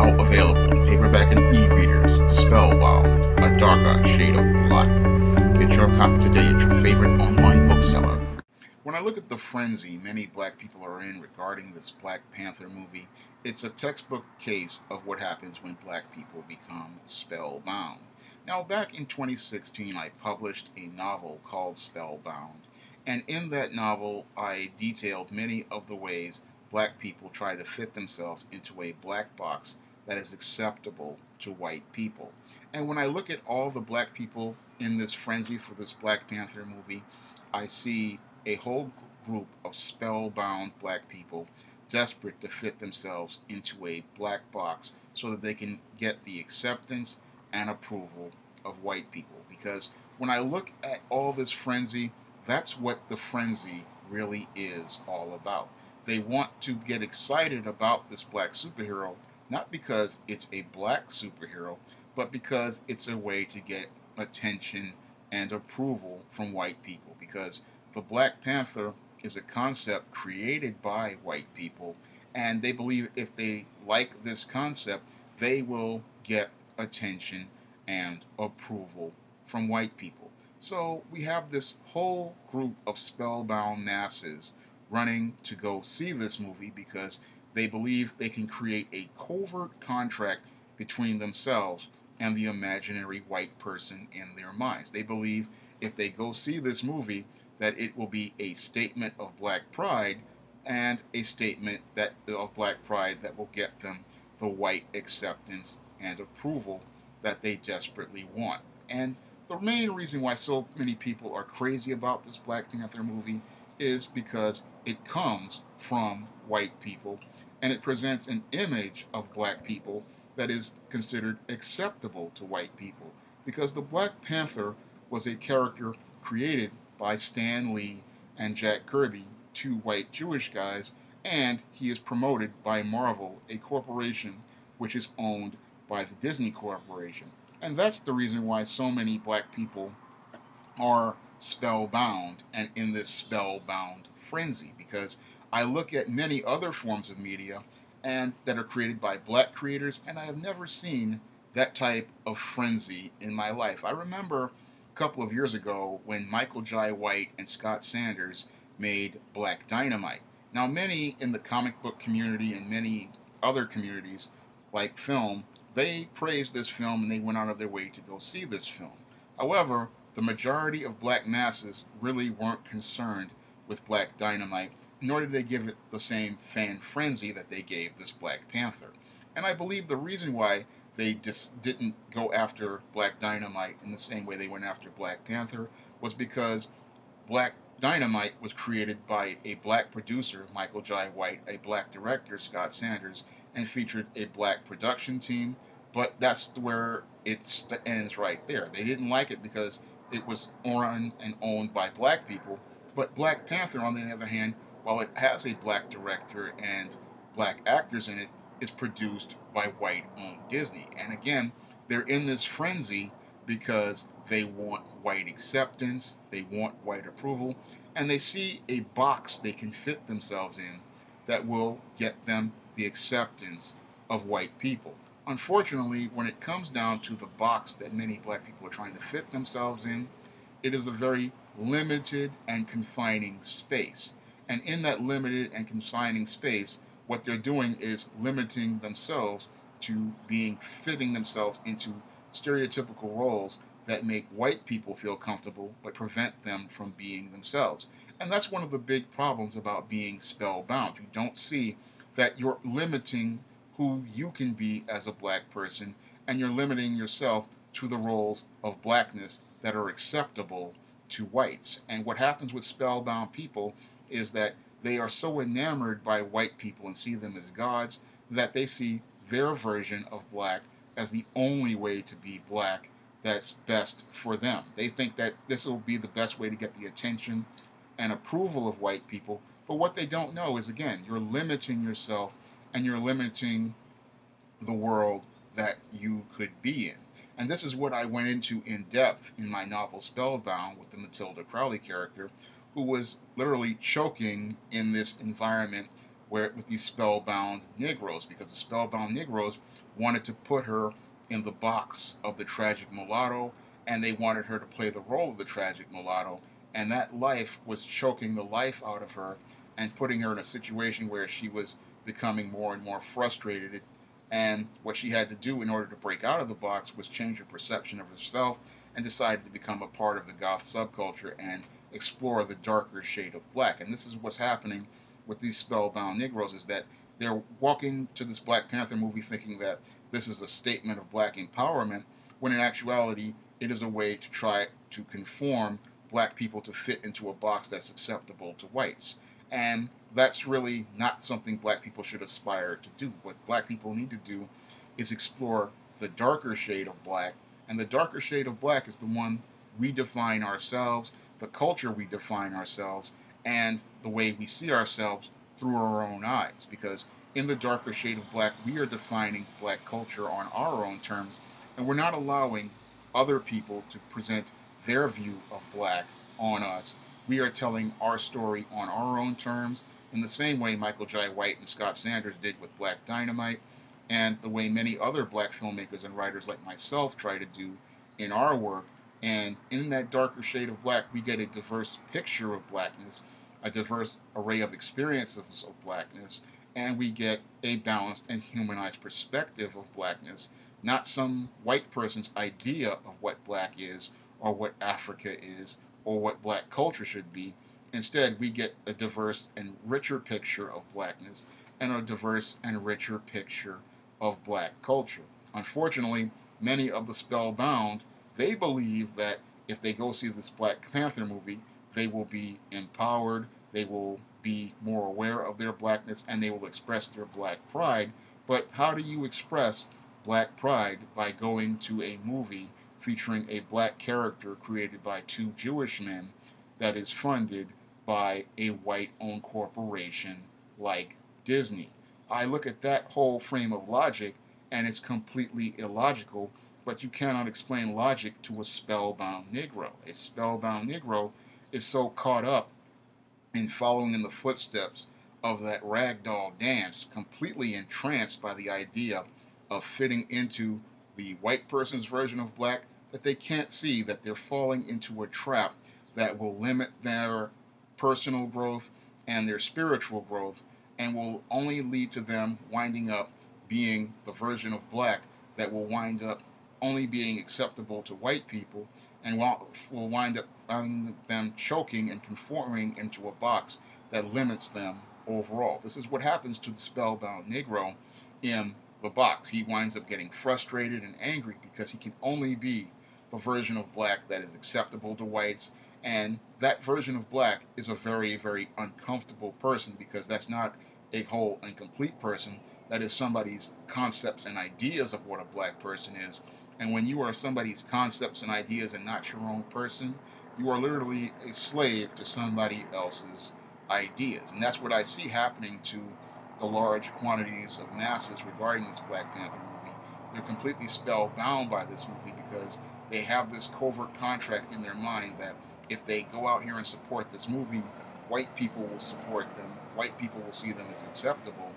Now available in paperback and e-readers, Spellbound, A Darker Shade of Black. Get your copy today at your favorite online bookseller. When I look at the frenzy many black people are in regarding this Black Panther movie, it's a textbook case of what happens when black people become spellbound. Now, back in 2016, I published a novel called Spellbound, and in that novel, I detailed many of the ways black people try to fit themselves into a black box that is acceptable to white people. And when I look at all the black people in this frenzy for this Black Panther movie, I see a whole group of spellbound black people desperate to fit themselves into a black box so that they can get the acceptance and approval of white people. Because when I look at all this frenzy, that's what the frenzy really is all about. They want to get excited about this black superhero, not because it's a black superhero, but because it's a way to get attention and approval from white people. Because the Black Panther is a concept created by white people, and they believe if they like this concept, they will get attention and approval from white people. So we have this whole group of spellbound masses running to go see this movie because they believe they can create a covert contract between themselves and the imaginary white person in their minds. They believe if they go see this movie that it will be a statement of black pride and a statement of black pride that will get them the white acceptance and approval that they desperately want. And the main reason why so many people are crazy about this Black Panther movie is because it comes from white people and it presents an image of black people that is considered acceptable to white people. Because the Black Panther was a character created by Stan Lee and Jack Kirby, two white Jewish guys, and he is promoted by Marvel, a corporation which is owned by the Disney Corporation. And that's the reason why so many black people are spellbound and in this spellbound frenzy. Because I look at many other forms of media and that are created by black creators, and I have never seen that type of frenzy in my life. I remember a couple of years ago when Michael Jai White and Scott Sanders made Black Dynamite. Now, many in the comic book community and many other communities like film, they praised this film and they went out of their way to go see this film. However, the majority of black masses really weren't concerned with Black Dynamite, nor did they give it the same fan frenzy that they gave this Black Panther. And I believe the reason why they just didn't go after Black Dynamite in the same way they went after Black Panther was because Black Dynamite was created by a black producer, Michael Jai White, a black director, Scott Sanders, and featured a black production team. But that's where it ends right there. They didn't like it because it was run and owned by black people. But Black Panther, on the other hand, while it has a black director and black actors in it, is produced by white-owned Disney. And again, they're in this frenzy because they want white acceptance, they want white approval, and they see a box they can fit themselves in that will get them the acceptance of white people. Unfortunately, when it comes down to the box that many black people are trying to fit themselves in, it is a very limited and confining space. And in that limited and confining space, what they're doing is limiting themselves to fitting themselves into stereotypical roles that make white people feel comfortable but prevent them from being themselves. And that's one of the big problems about being spellbound. You don't see that you're limiting who you can be as a black person, and you're limiting yourself to the roles of blackness that are acceptable to whites. And what happens with spellbound people is that they are so enamored by white people and see them as gods that they see their version of black as the only way to be black that's best for them. They think that this will be the best way to get the attention and approval of white people, but what they don't know is, again, you're limiting yourself and you're limiting the world that you could be in. And this is what I went into in depth in my novel Spellbound with the Matilda Crowley character, who was literally choking in this environment where with these spellbound Negroes, because the spellbound Negroes wanted to put her in the box of the tragic mulatto, and they wanted her to play the role of the tragic mulatto, and that life was choking the life out of her and putting her in a situation where she was becoming more and more frustrated. And what she had to do in order to break out of the box was change her perception of herself, and decided to become a part of the goth subculture and explore the darker shade of black. And this is what's happening with these spellbound Negroes, is that they're walking to this Black Panther movie thinking that this is a statement of black empowerment, when in actuality it is a way to try to conform black people to fit into a box that's acceptable to whites. And that's really not something black people should aspire to do. What black people need to do is explore the darker shade of black, and the darker shade of black is the one we define ourselves, the culture we define ourselves, and the way we see ourselves through our own eyes. Because in the darker shade of black, we are defining black culture on our own terms, and we're not allowing other people to present their view of black on us. We are telling our story on our own terms, in the same way Michael Jai White and Scott Sanders did with Black Dynamite, and the way many other black filmmakers and writers like myself try to do in our work. And in that darker shade of black, we get a diverse picture of blackness, a diverse array of experiences of blackness, and we get a balanced and humanized perspective of blackness, not some white person's idea of what black is, or what Africa is, or what black culture should be. Instead, we get a diverse and richer picture of blackness, and a diverse and richer picture of black culture. Unfortunately, many of the spellbound, they believe that if they go see this Black Panther movie, they will be empowered, they will be more aware of their blackness, and they will express their black pride. But how do you express black pride? By going to a movie featuring a black character created by two Jewish men that is funded by a white-owned corporation like Disney. I look at that whole frame of logic, and it's completely illogical, but you cannot explain logic to a spellbound Negro. A spellbound Negro is so caught up in following in the footsteps of that ragdoll dance, completely entranced by the idea of fitting into the white person's version of black, that they can't see that they're falling into a trap that will limit their personal growth and their spiritual growth, and will only lead to them winding up being the version of black that will wind up only being acceptable to white people, and will wind up them choking and conforming into a box that limits them overall. This is what happens to the spellbound Negro in the box. He winds up getting frustrated and angry because he can only be the version of black that is acceptable to whites, and that version of black is a very, very uncomfortable person, because that's not a whole and complete person. That is somebody's concepts and ideas of what a black person is. And when you are somebody's concepts and ideas and not your own person, you are literally a slave to somebody else's ideas. And that's what I see happening to the large quantities of masses regarding this Black Panther movie. They're completely spellbound by this movie, because they have this covert contract in their mind that if they go out here and support this movie, white people will support them, white people will see them as acceptable.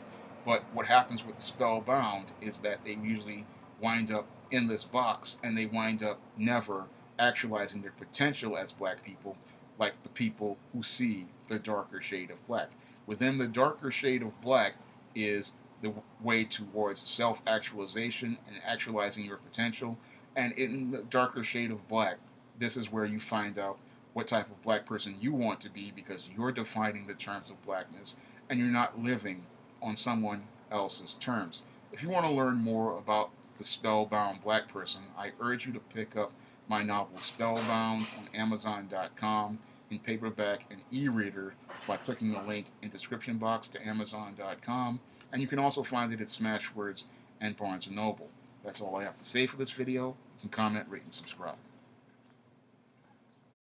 But what happens with the spellbound is that they usually wind up in this box, and they wind up never actualizing their potential as black people, like the people who see the darker shade of black. Within the darker shade of black is the way towards self-actualization and actualizing your potential. And in the darker shade of black, this is where you find out what type of black person you want to be, because you're defining the terms of blackness, and you're not living on someone else's terms. If you want to learn more about the spellbound black person, I urge you to pick up my novel Spellbound on Amazon.com in paperback and e-reader by clicking the link in the description box to Amazon.com, and you can also find it at Smashwords and Barnes & Noble. That's all I have to say for this video. You can comment, rate, and subscribe.